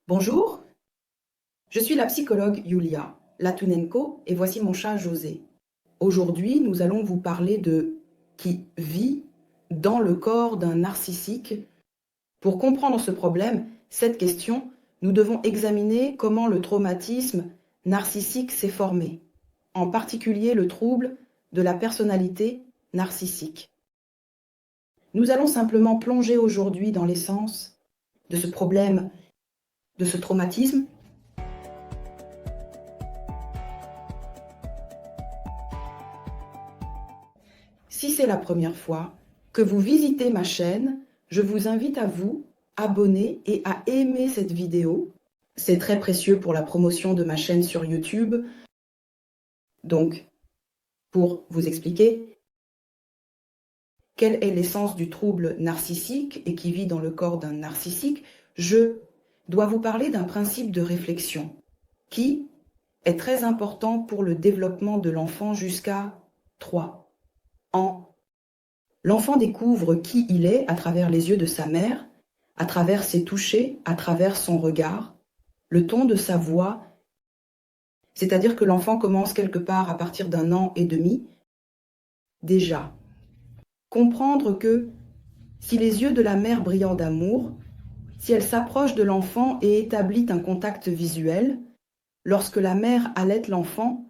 Bonjour, je suis la psychologue Yulia Latunenko et voici mon chat José. Aujourd'hui, nous allons vous parler de qui vit dans le corps d'un narcissique. Pour comprendre ce problème, cette question, nous devons examiner comment le traumatisme narcissique s'est formé, en particulier le trouble de la personnalité narcissique. Nous allons simplement plonger aujourd'hui dans l'essence de ce problème, de ce traumatisme. Si c'est la première fois que vous visitez ma chaîne, je vous invite à vous abonner et à aimer cette vidéo. C'est très précieux pour la promotion de ma chaîne sur YouTube. Donc, pour vous expliquer quelle est l'essence du trouble narcissique et qui vit dans le corps d'un narcissique, je dois vous parler d'un principe de réflexion qui est très important pour le développement de l'enfant jusqu'à 3 ans. L'enfant découvre qui il est à travers les yeux de sa mère, à travers ses touchés, à travers son regard, le ton de sa voix. C'est-à-dire que l'enfant commence quelque part à partir d'1 an et demi. Déjà, comprendre que si les yeux de la mère brillent d'amour, si elle s'approche de l'enfant et établit un contact visuel, lorsque la mère allaite l'enfant,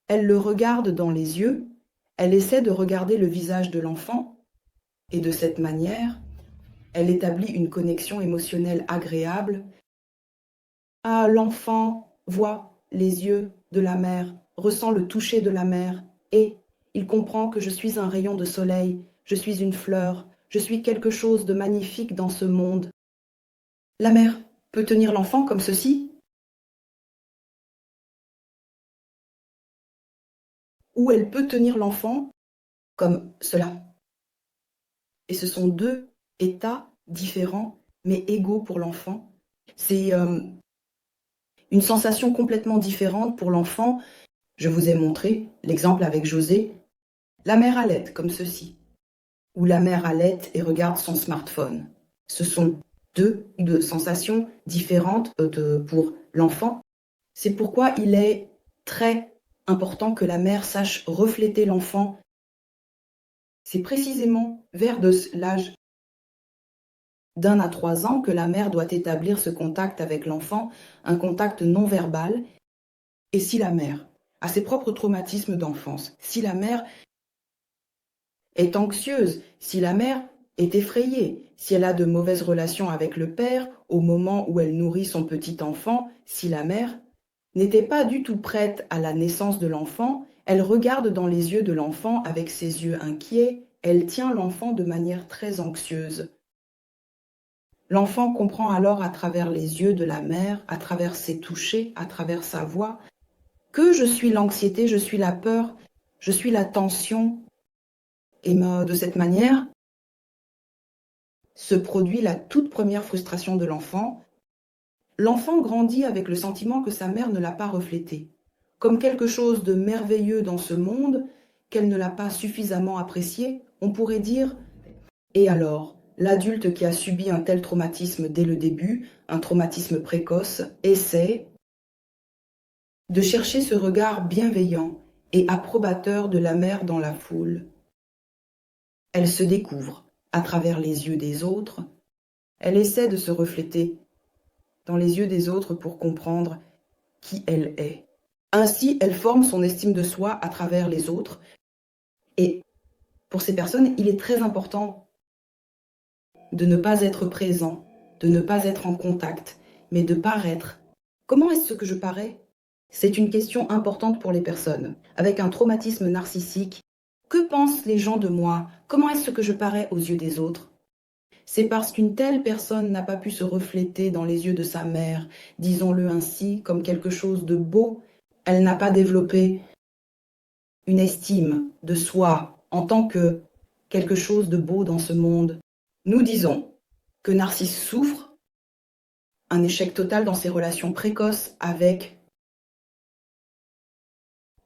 elle le regarde dans les yeux, elle essaie de regarder le visage de l'enfant, et de cette manière, elle établit une connexion émotionnelle agréable. Ah, l'enfant voit les yeux de la mère, ressent le toucher de la mère, et il comprend que je suis un rayon de soleil, je suis une fleur, je suis quelque chose de magnifique dans ce monde. La mère peut tenir l'enfant comme ceci, ou elle peut tenir l'enfant comme cela. Et ce sont deux états différents, mais égaux pour l'enfant. C'est une sensation complètement différente pour l'enfant. Je vous ai montré l'exemple avec José. La mère allaite comme ceci, ou la mère allaite et regarde son smartphone. Ce sont deux sensations différentes pour l'enfant. C'est pourquoi il est très important que la mère sache refléter l'enfant. C'est précisément vers l'âge d'1 à 3 ans que la mère doit établir ce contact avec l'enfant, un contact non verbal. Et si la mère a ses propres traumatismes d'enfance, si la mère est anxieuse, si la mère est effrayée, si elle a de mauvaises relations avec le père au moment où elle nourrit son petit enfant, si la mère n'était pas du tout prête à la naissance de l'enfant, elle regarde dans les yeux de l'enfant avec ses yeux inquiets, elle tient l'enfant de manière très anxieuse. L'enfant comprend alors à travers les yeux de la mère, à travers ses touchés, à travers sa voix, que je suis l'anxiété, je suis la peur, je suis la tension. Et de cette manière se produit la toute première frustration de l'enfant. L'enfant grandit avec le sentiment que sa mère ne l'a pas reflété, comme quelque chose de merveilleux dans ce monde qu'elle ne l'a pas suffisamment apprécié. On pourrait dire, et alors, l'adulte qui a subi un tel traumatisme dès le début, un traumatisme précoce, essaie de chercher ce regard bienveillant et approbateur de la mère dans la foule. Elle se découvre à travers les yeux des autres, elle essaie de se refléter dans les yeux des autres pour comprendre qui elle est. Ainsi, elle forme son estime de soi à travers les autres. Et pour ces personnes, il est très important de ne pas être présent, de ne pas être en contact, mais de paraître. Comment est-ce que je parais? C'est une question importante pour les personnes. Avec un traumatisme narcissique, que pensent les gens de moi? Comment est-ce que je parais aux yeux des autres? C'est parce qu'une telle personne n'a pas pu se refléter dans les yeux de sa mère, disons-le ainsi, comme quelque chose de beau. Elle n'a pas développé une estime de soi en tant que quelque chose de beau dans ce monde. Nous disons que Narcisse souffre un échec total dans ses relations précoces avec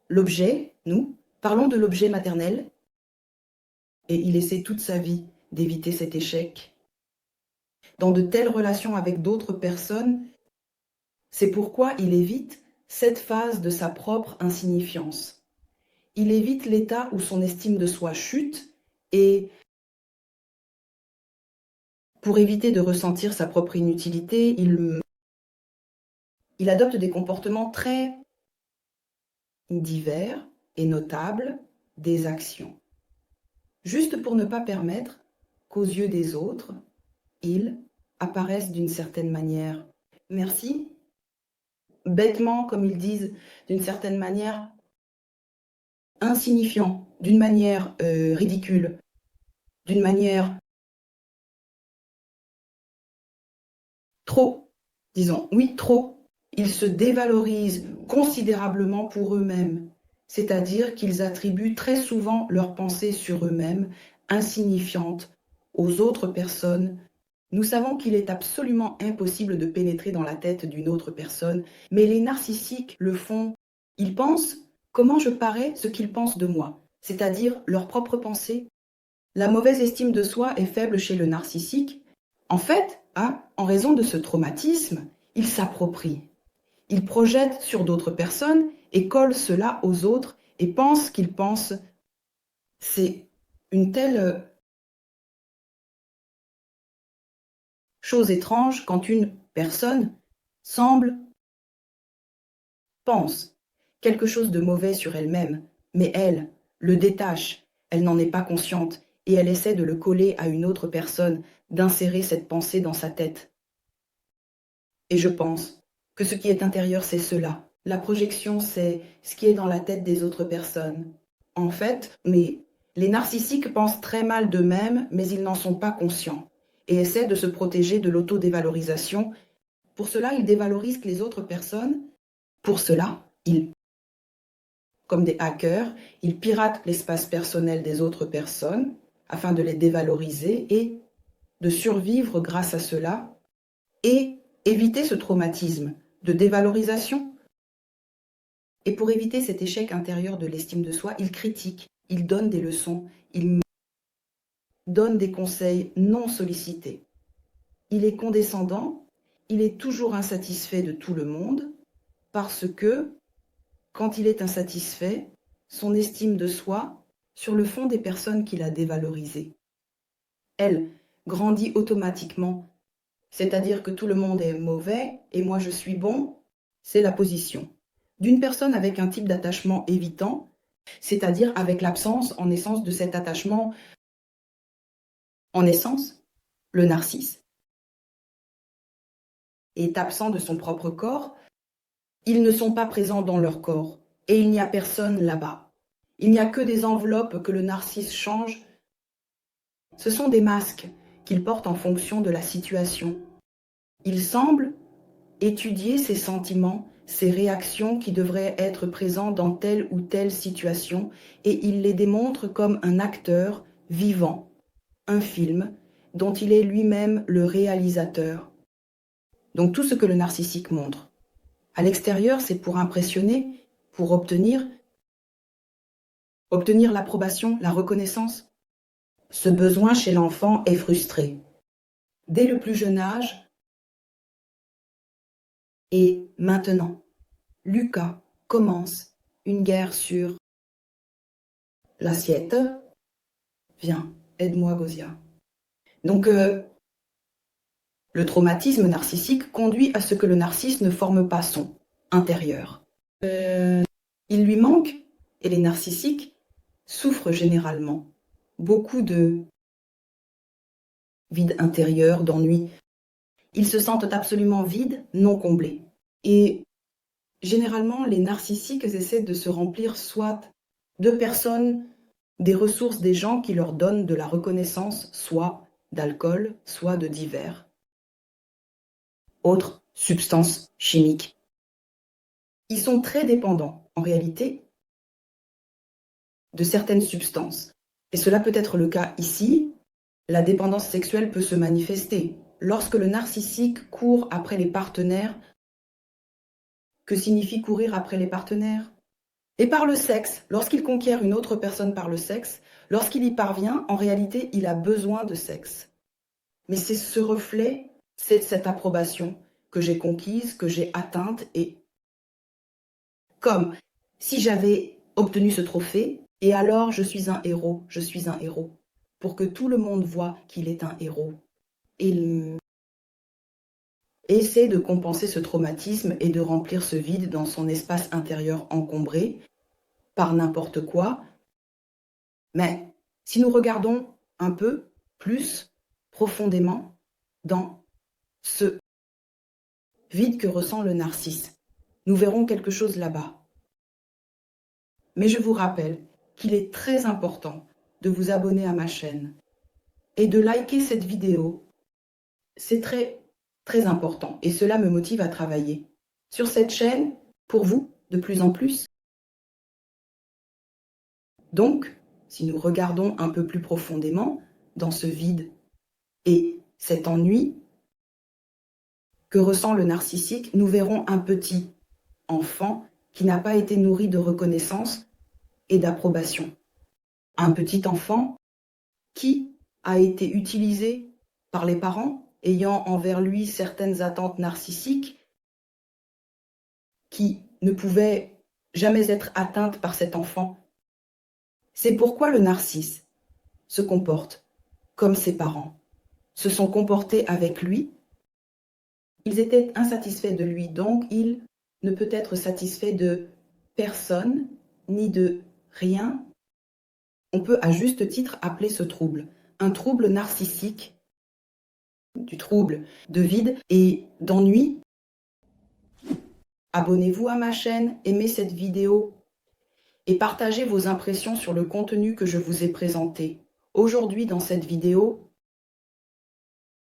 l'objet, nous parlons de l'objet maternel, et il essaie toute sa vie d'éviter cet échec. Dans de telles relations avec d'autres personnes, C'est pourquoi il évite cette phase de sa propre insignifiance. Il évite l'état où son estime de soi chute et, pour éviter de ressentir sa propre inutilité, il adopte des comportements très divers et notables, des actions, juste pour ne pas permettre qu'aux yeux des autres, il apparaisse d'une certaine manière. Merci. Bêtement, comme ils disent, d'une certaine manière insignifiant, d'une manière ridicule, d'une manière trop, disons, oui, trop. Ils se dévalorisent considérablement pour eux-mêmes, c'est-à-dire qu'ils attribuent très souvent leurs pensées sur eux-mêmes insignifiantes aux autres personnes. Nous savons qu'il est absolument impossible de pénétrer dans la tête d'une autre personne, mais les narcissiques le font. Ils pensent comment je parais ce qu'ils pensent de moi, c'est-à-dire leurs propres pensées. La mauvaise estime de soi est faible chez le narcissique. En fait, en raison de ce traumatisme, il s'approprie. Il projette sur d'autres personnes et colle cela aux autres et pense qu'ils pensent. C'est une telle chose étrange quand une personne pense quelque chose de mauvais sur elle-même, mais elle le détache, elle n'en est pas consciente et elle essaie de le coller à une autre personne, d'insérer cette pensée dans sa tête. Et je pense que ce qui est intérieur, c'est cela. La projection, c'est ce qui est dans la tête des autres personnes. En fait, mais les narcissiques pensent très mal d'eux-mêmes, mais ils n'en sont pas conscients et essaient de se protéger de l'autodévalorisation. Pour cela, ils dévalorisent les autres personnes. Pour cela, comme des hackers, ils piratent l'espace personnel des autres personnes afin de les dévaloriser et de survivre grâce à cela et éviter ce traumatisme de dévalorisation. Et pour éviter cet échec intérieur de l'estime de soi, il critique, il donne des leçons, il donne des conseils non sollicités. Il est condescendant, il est toujours insatisfait de tout le monde parce que, quand il est insatisfait, son estime de soi, sur le fond des personnes qu'il a dévalorisées, elle grandit automatiquement. C'est-à-dire que tout le monde est mauvais et moi je suis bon, c'est la position d'une personne avec un type d'attachement évitant, c'est-à-dire avec l'absence en essence de cet attachement. En essence, le narcisse est absent de son propre corps, ils ne sont pas présents dans leur corps et il n'y a personne là-bas. Il n'y a que des enveloppes que le narcisse change. Ce sont des masques qu'il porte en fonction de la situation. Il semble étudier ses sentiments, ses réactions qui devraient être présents dans telle ou telle situation et il les démontre comme un acteur vivant, un film dont il est lui-même le réalisateur. Donc tout ce que le narcissique montre. À l'extérieur, c'est pour impressionner, pour obtenir l'approbation, la reconnaissance. Ce besoin chez l'enfant est frustré. Dès le plus jeune âge, et maintenant, Lucas commence une guerre sur l'assiette. Viens, aide-moi, Gosia. Donc, le traumatisme narcissique conduit à ce que le narcisse ne forme pas son intérieur. Il lui manque, et les narcissiques souffrent généralement beaucoup de vide intérieur, d'ennui. Ils se sentent absolument vides, non comblés. Et généralement, les narcissiques essaient de se remplir soit de personnes, des ressources des gens qui leur donnent de la reconnaissance, soit d'alcool, soit de divers autres substances chimiques. Ils sont très dépendants, en réalité, de certaines substances. Et cela peut être le cas ici. La dépendance sexuelle peut se manifester. Lorsque le narcissique court après les partenaires, que signifie courir après les partenaires? Et par le sexe, lorsqu'il conquiert une autre personne par le sexe, lorsqu'il y parvient, en réalité, il a besoin de sexe. Mais c'est ce reflet, c'est cette approbation que j'ai conquises, que j'ai atteintes, et comme si j'avais obtenu ce trophée, et alors je suis un héros, pour que tout le monde voit qu'il est un héros. Il essaie de compenser ce traumatisme et de remplir ce vide dans son espace intérieur encombré par n'importe quoi. Mais si nous regardons un peu plus profondément dans ce vide que ressent le narcisse, nous verrons quelque chose là-bas. Mais je vous rappelle qu'il est très important de vous abonner à ma chaîne et de liker cette vidéo. C'est très, très important et cela me motive à travailler sur cette chaîne pour vous de plus en plus. Donc, si nous regardons un peu plus profondément dans ce vide et cet ennui que ressent le narcissique, nous verrons un petit enfant qui n'a pas été nourri de reconnaissance et d'approbation. Un petit enfant qui a été utilisé par les parents ayant envers lui certaines attentes narcissiques qui ne pouvaient jamais être atteintes par cet enfant. C'est pourquoi le narcisse se comporte comme ses parents se sont comportés avec lui. Ils étaient insatisfaits de lui, donc il ne peut être satisfait de personne ni de rien. On peut à juste titre appeler ce trouble un trouble narcissique, du trouble de vide et d'ennui. Abonnez-vous à ma chaîne, aimez cette vidéo et partagez vos impressions sur le contenu que je vous ai présenté. Aujourd'hui, dans cette vidéo,